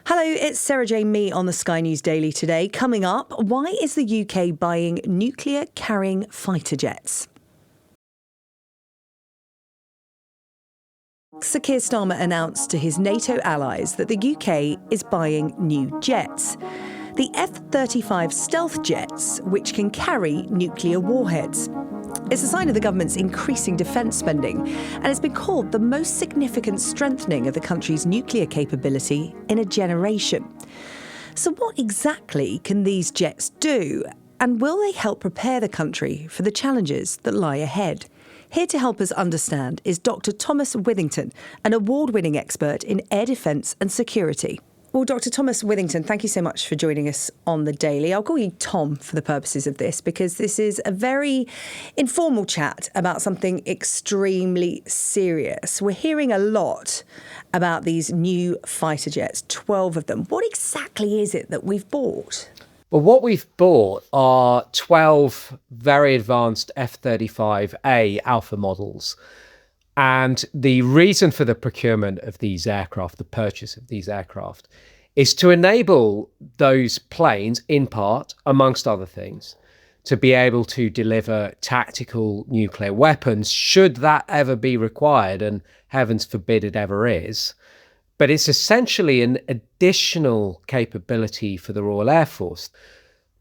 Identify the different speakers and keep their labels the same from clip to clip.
Speaker 1: Hello, it's Sarah Jane Mee on the Sky News Daily today. Coming up, why is the UK buying nuclear-carrying fighter jets? Sir Keir Starmer announced to his NATO allies that the UK is buying new jets. The F-35 stealth jets, which can carry nuclear warheads. It's a sign of the government's increasing defence spending, and it's been called the most significant strengthening of the country's nuclear capability in a generation. So what exactly can these jets do, and will they help prepare the country for the challenges that lie ahead? Here to help us understand is Dr Thomas Withington, an award-winning expert in air defence and security. Well, Dr Thomas Withington, thank you so much for joining us on The Daily. I'll call you Tom for the purposes of this, because this is a very informal chat about something extremely serious. We're hearing a lot about these new fighter jets, 12 of them. What exactly is it that we've bought?
Speaker 2: Well, what we've bought are 12 very advanced F-35A Alpha models. And the reason for the procurement of these aircraft, the purchase of these aircraft, is to enable those planes, in part, amongst other things, to be able to deliver tactical nuclear weapons, should that ever be required, and heavens forbid it ever is. But it's essentially an additional capability for the Royal Air Force.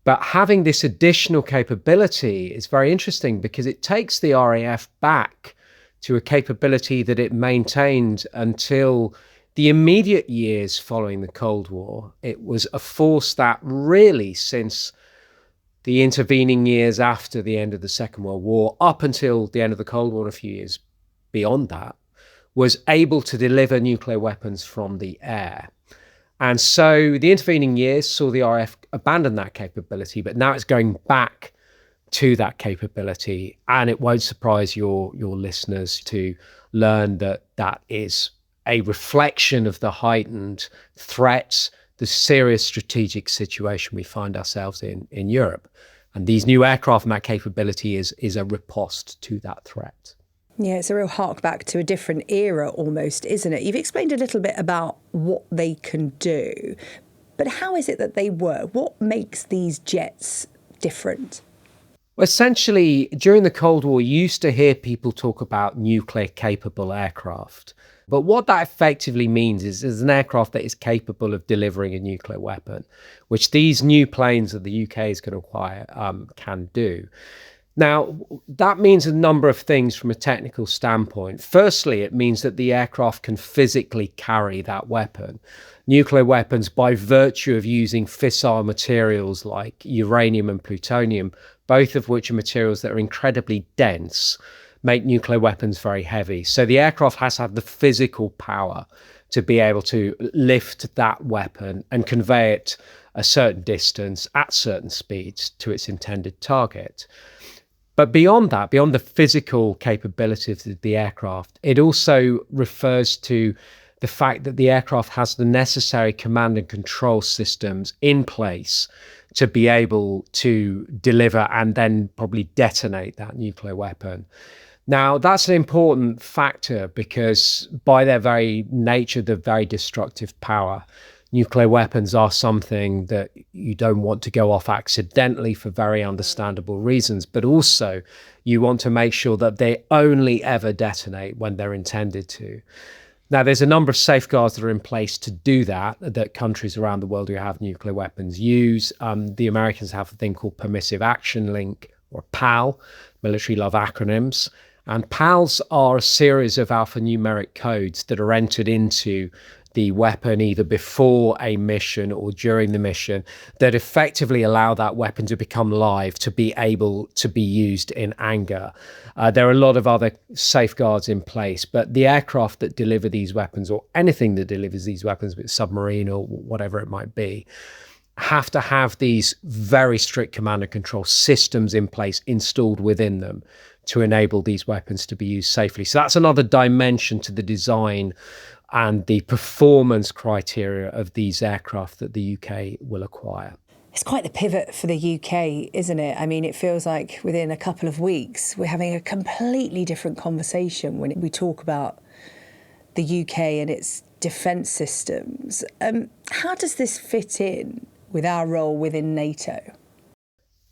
Speaker 2: But having this additional capability is very interesting because it takes the RAF back to a capability that it maintained until the immediate years following the Cold War. It was a force that really, since the intervening years after the end of the Second World War, up until the end of the Cold War, a few years beyond that, was able to deliver nuclear weapons from the air. And so the intervening years saw the RAF abandon that capability, but now it's going back to that capability. And it won't surprise your listeners to learn that that is a reflection of the heightened threats, the serious strategic situation we find ourselves in Europe. And these new aircraft and that capability is a riposte to that threat.
Speaker 1: Yeah, it's a real hark back to a different era almost, isn't it? You've explained a little bit about what they can do, but how is it that they work? What makes these jets different?
Speaker 2: Well, essentially, during the Cold War, you used to hear people talk about nuclear-capable aircraft. But what that effectively means is an aircraft that is capable of delivering a nuclear weapon, which these new planes that the UK is going to acquire can do. Now, that means a number of things from a technical standpoint. Firstly, it means that the aircraft can physically carry that weapon. Nuclear weapons, by virtue of using fissile materials like uranium and plutonium, both of which are materials that are incredibly dense, make nuclear weapons very heavy. So the aircraft has to have the physical power to be able to lift that weapon and convey it a certain distance at certain speeds to its intended target. But beyond that, beyond the physical capabilities of the aircraft, it also refers to the fact that the aircraft has the necessary command and control systems in place to be able to deliver and then probably detonate that nuclear weapon. Now, that's an important factor because by their very nature, they're very destructive power. Nuclear weapons are something that you don't want to go off accidentally for very understandable reasons, but also you want to make sure that they only ever detonate when they're intended to. Now, there's a number of safeguards that are in place to do that countries around the world who have nuclear weapons use. The Americans have a thing called Permissive Action Link, or PAL, military love acronyms. And PALs are a series of alphanumeric codes that are entered into the weapon either before a mission or during the mission that effectively allow that weapon to become live, to be able to be used in anger. There are a lot of other safeguards in place, but the aircraft that deliver these weapons, or anything that delivers these weapons, be it submarine or whatever it might be, have to have these very strict command and control systems in place installed within them to enable these weapons to be used safely. So that's another dimension to the design and the performance criteria of these aircraft that the UK will acquire.
Speaker 1: It's quite the pivot for the UK, isn't it? I mean, it feels like within a couple of weeks, we're having a completely different conversation when we talk about the UK and its defence systems. How does this fit in with our role within NATO?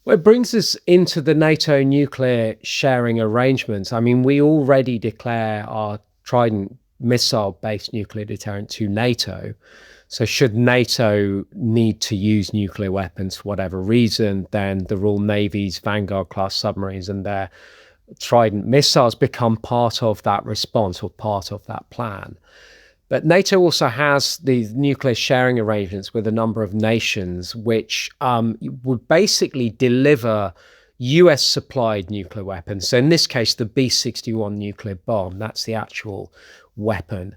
Speaker 2: Well, it brings us into the NATO nuclear sharing arrangements. I mean, we already declare our Trident missile-based nuclear deterrent to NATO. So should NATO need to use nuclear weapons for whatever reason, then the Royal Navy's Vanguard-class submarines and their Trident missiles become part of that response or part of that plan. But NATO also has these nuclear sharing arrangements with a number of nations, which would basically deliver US supplied nuclear weapons. So in this case, the B-61 nuclear bomb, that's the actual weapon,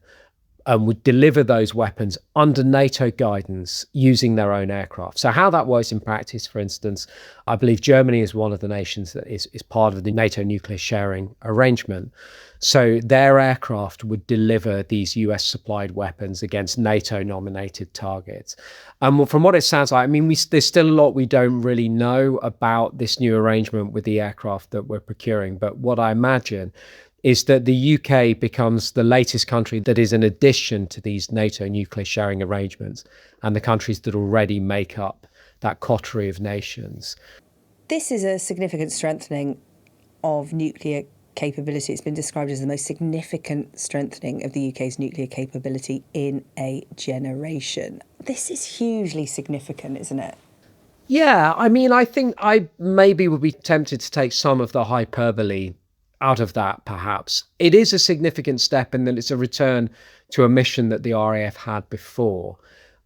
Speaker 2: would deliver those weapons under NATO guidance using their own aircraft. So how that works in practice, for instance, I believe Germany is one of the nations that is part of the NATO nuclear sharing arrangement. So their aircraft would deliver these US supplied weapons against NATO nominated targets. And from what it sounds like, I mean, there's still a lot we don't really know about this new arrangement with the aircraft that we're procuring. But what I imagine is that the UK becomes the latest country that is an addition to these NATO nuclear sharing arrangements and the countries that already make up that coterie of nations.
Speaker 1: This is a significant strengthening of nuclear capability. It's been described as the most significant strengthening of the UK's nuclear capability in a generation. This is hugely significant, isn't it?
Speaker 2: Yeah, I mean, I think I maybe would be tempted to take some of the hyperbole out of that, perhaps. It is a significant step in that it's a return to a mission that the RAF had before.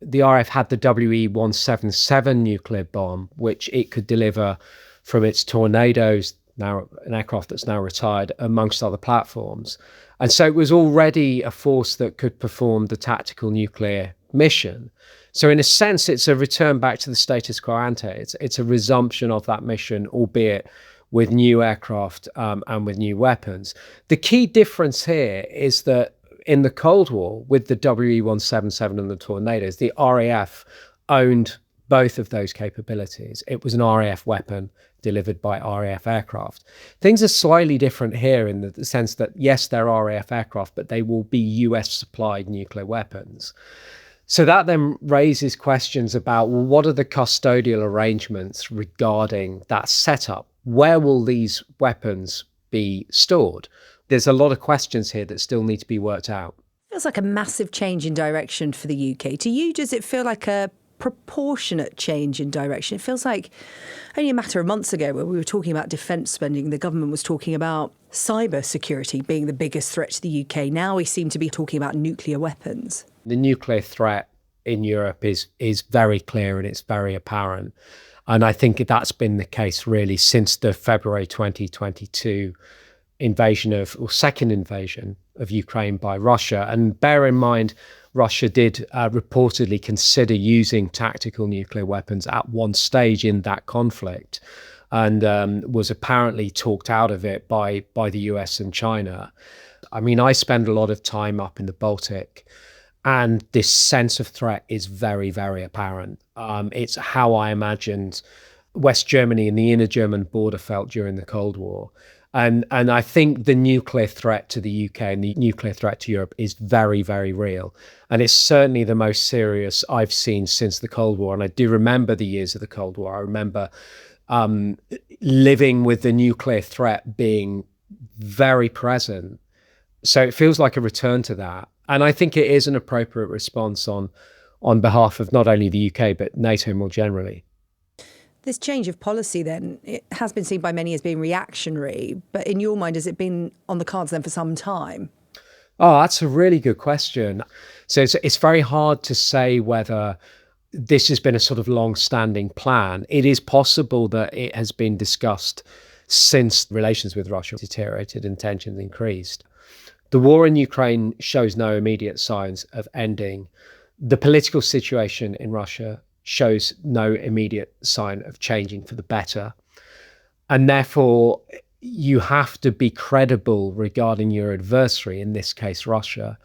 Speaker 2: The RAF had the WE-177 nuclear bomb, which it could deliver from its Tornadoes, now an aircraft that's now retired, amongst other platforms. And so it was already a force that could perform the tactical nuclear mission. So in a sense, it's a return back to the status quo ante. It's a resumption of that mission, albeit with new aircraft and with new weapons. The key difference here is that in the Cold War, with the WE-177 and the Tornadoes, the RAF owned both of those capabilities. It was an RAF weapon delivered by RAF aircraft. Things are slightly different here in the sense that, yes, they're RAF aircraft, but they will be US supplied nuclear weapons. So that then raises questions about, well, what are the custodial arrangements regarding that setup? Where will these weapons be stored? There's a lot of questions here that still need to be worked out.
Speaker 1: Feels like a massive change in direction for the UK. To you, does it feel like a proportionate change in direction? It feels like only a matter of months ago when we were talking about defence spending, the government was talking about cyber security being the biggest threat to the UK. Now we seem to be talking about nuclear weapons.
Speaker 2: The nuclear threat in Europe is very clear and it's very apparent. And I think that's been the case really since the February 2022 second invasion of Ukraine by Russia. And bear in mind, Russia did reportedly consider using tactical nuclear weapons at one stage in that conflict and was apparently talked out of it by the US and China. I mean, I spend a lot of time up in the Baltic, and this sense of threat is very, very apparent. It's how I imagined West Germany and the inner German border felt during the Cold War. And I think the nuclear threat to the UK and the nuclear threat to Europe is very, very real. And it's certainly the most serious I've seen since the Cold War. And I do remember the years of the Cold War. I remember living with the nuclear threat being very present. So it feels like a return to that. And I think it is an appropriate response on behalf of not only the UK, but NATO more generally.
Speaker 1: This change of policy then, it has been seen by many as being reactionary, but in your mind, has it been on the cards then for some time?
Speaker 2: Oh, that's a really good question. So it's very hard to say whether this has been a sort of long-standing plan. It is possible that it has been discussed since relations with Russia deteriorated and tensions increased. The war in Ukraine shows no immediate signs of ending. The political situation in Russia shows no immediate sign of changing for the better. And therefore, you have to be credible regarding your adversary, in this case, Russia,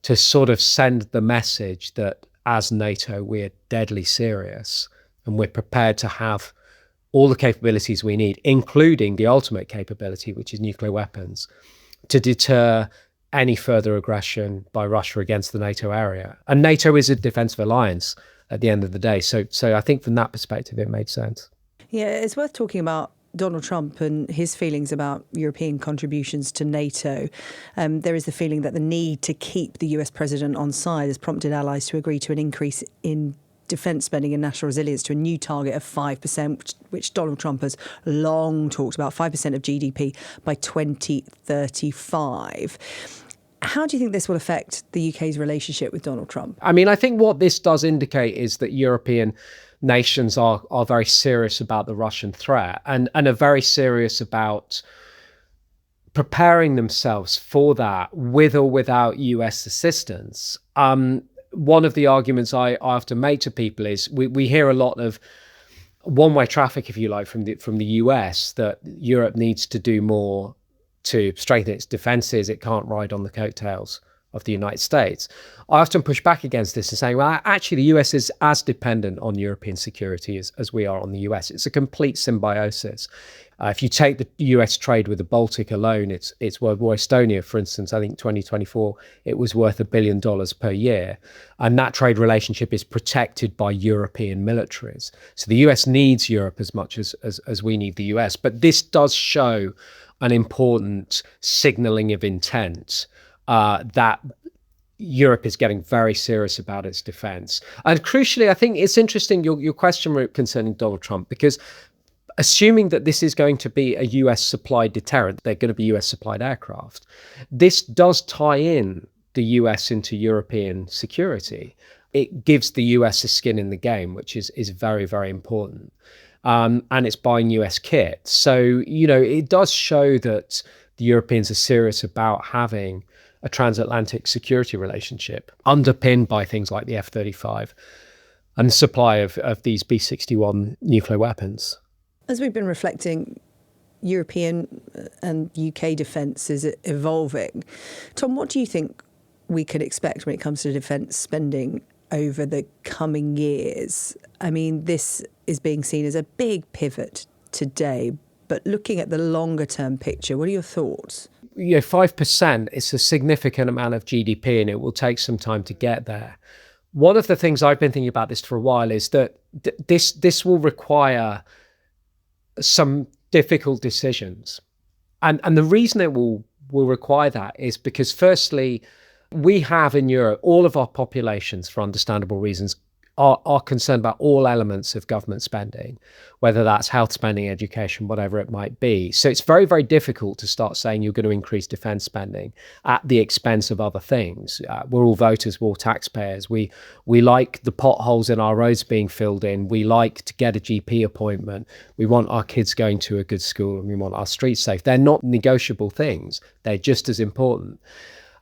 Speaker 2: to sort of send the message that as NATO, we're deadly serious and we're prepared to have all the capabilities we need, including the ultimate capability, which is nuclear weapons, to deter any further aggression by Russia against the NATO area. And NATO is a defensive alliance at the end of the day. So I think from that perspective, it made sense.
Speaker 1: Yeah, it's worth talking about Donald Trump and his feelings about European contributions to NATO. There is the feeling that the need to keep the US president on side has prompted allies to agree to an increase in defence spending and national resilience to a new target of 5%, which Donald Trump has long talked about, 5% of GDP by 2035. How do you think this will affect the UK's relationship with Donald Trump?
Speaker 2: I mean, I think what this does indicate is that European nations are very serious about the Russian threat and are very serious about preparing themselves for that with or without US assistance. One of the arguments I often make to people is we hear a lot of one-way traffic, if you like, from the US, that Europe needs to do more to strengthen its defenses. It can't ride on the coattails of the United States. I often push back against this and saying, well, actually, the US is as dependent on European security as we are on the US. It's a complete symbiosis. If you take the US trade with the Baltic alone, it's World War Estonia, for instance, I think 2024, it was worth $1 billion per year. And that trade relationship is protected by European militaries. So the US needs Europe as much as we need the US. But this does show an important signaling of intent that Europe is getting very serious about its defense. And crucially, I think it's interesting, your question concerning Donald Trump, because assuming that this is going to be a US supplied deterrent, they're going to be US supplied aircraft, this does tie in the US into European security. It gives the US a skin in the game, which is very, very important. And it's buying US kit. So, it does show that the Europeans are serious about having a transatlantic security relationship underpinned by things like the F-35 and the supply of these B-61 nuclear weapons.
Speaker 1: As we've been reflecting, European and UK defence is evolving. Tom, what do you think we could expect when it comes to defence spending over the coming years? I mean, this is being seen as a big pivot today, but looking at the longer term picture, what are your thoughts?
Speaker 2: 5% is a significant amount of GDP, and it will take some time to get there. One of the things I've been thinking about this for a while is that this will require some difficult decisions. And the reason it will require that is because, firstly, we have in Europe, all of our populations, for understandable reasons, are concerned about all elements of government spending, whether that's health spending, education, whatever it might be. So it's very, very difficult to start saying you're going to increase defense spending at the expense of other things. We're all voters, we're all taxpayers. We like the potholes in our roads being filled in. We like to get a GP appointment. We want our kids going to a good school, and we want our streets safe. They're not negotiable things. They're just as important.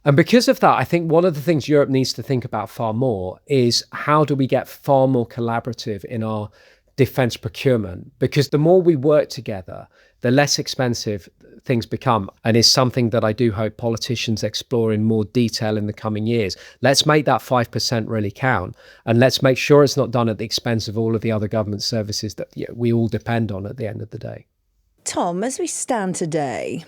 Speaker 2: And because of that, I think one of the things Europe needs to think about far more is how do we get far more collaborative in our defense procurement? Because the more we work together, the less expensive things become, and is something that I do hope politicians explore in more detail in the coming years. Let's make that 5% really count, and let's make sure it's not done at the expense of all of the other government services that we all depend on at the end of the day.
Speaker 1: Tom, as we stand today,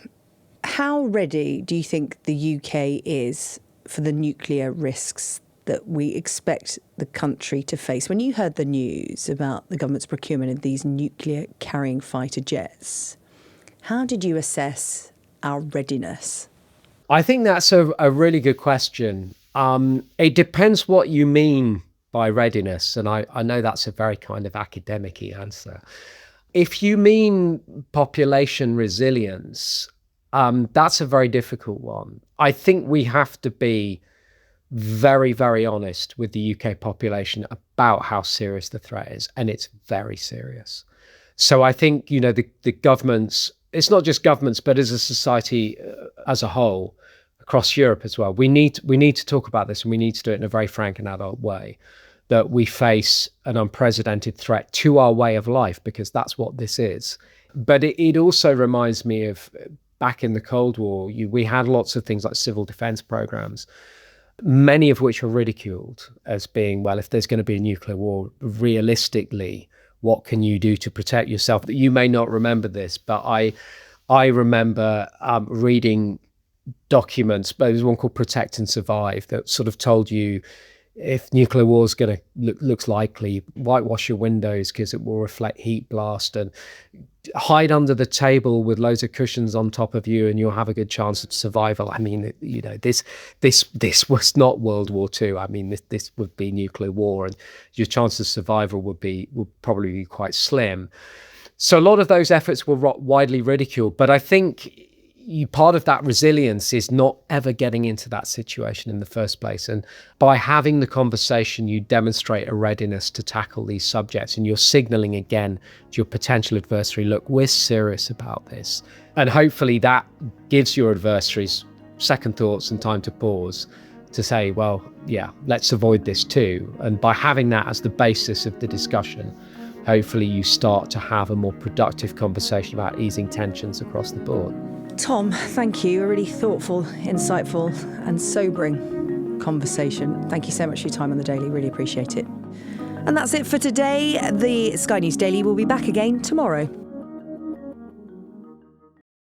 Speaker 1: how ready do you think the UK is for the nuclear risks that we expect the country to face? When you heard the news about the government's procurement of these nuclear carrying fighter jets, how did you assess our readiness?
Speaker 2: I think that's a really good question. It depends what you mean by readiness. And I know that's a very kind of academic-y answer. If you mean population resilience, that's a very difficult one. I think we have to be very, very honest with the UK population about how serious the threat is, and it's very serious. So I think, the governments, it's not just governments, but as a society as a whole, across Europe as well, we need to talk about this, and we need to do it in a very frank and adult way, that we face an unprecedented threat to our way of life, because that's what this is. But it also reminds me of back in the Cold War, we had lots of things like civil defense programs, many of which are ridiculed as being, well, if there's going to be a nuclear war, realistically, what can you do to protect yourself? You may not remember this, but I remember reading documents, but there's one called Protect and Survive that sort of told you if nuclear war is going to looks likely, whitewash your windows because it will reflect heat blast, and hide under the table with loads of cushions on top of you and you'll have a good chance of survival. I mean, you know, this was not World War II. I mean, this would be nuclear war, and your chance of survival would probably be quite slim. So a lot of those efforts were widely ridiculed, but I think part of that resilience is not ever getting into that situation in the first place. And by having the conversation, you demonstrate a readiness to tackle these subjects, and you're signaling again to your potential adversary, look, we're serious about this. And hopefully that gives your adversaries second thoughts and time to pause to say, well, yeah, let's avoid this too. And by having that as the basis of the discussion, hopefully you start to have a more productive conversation about easing tensions across the board.
Speaker 1: Tom, thank you. A really thoughtful, insightful and sobering conversation. Thank you so much for your time on The Daily. Really appreciate it. And that's it for today. The Sky News Daily will be back again tomorrow.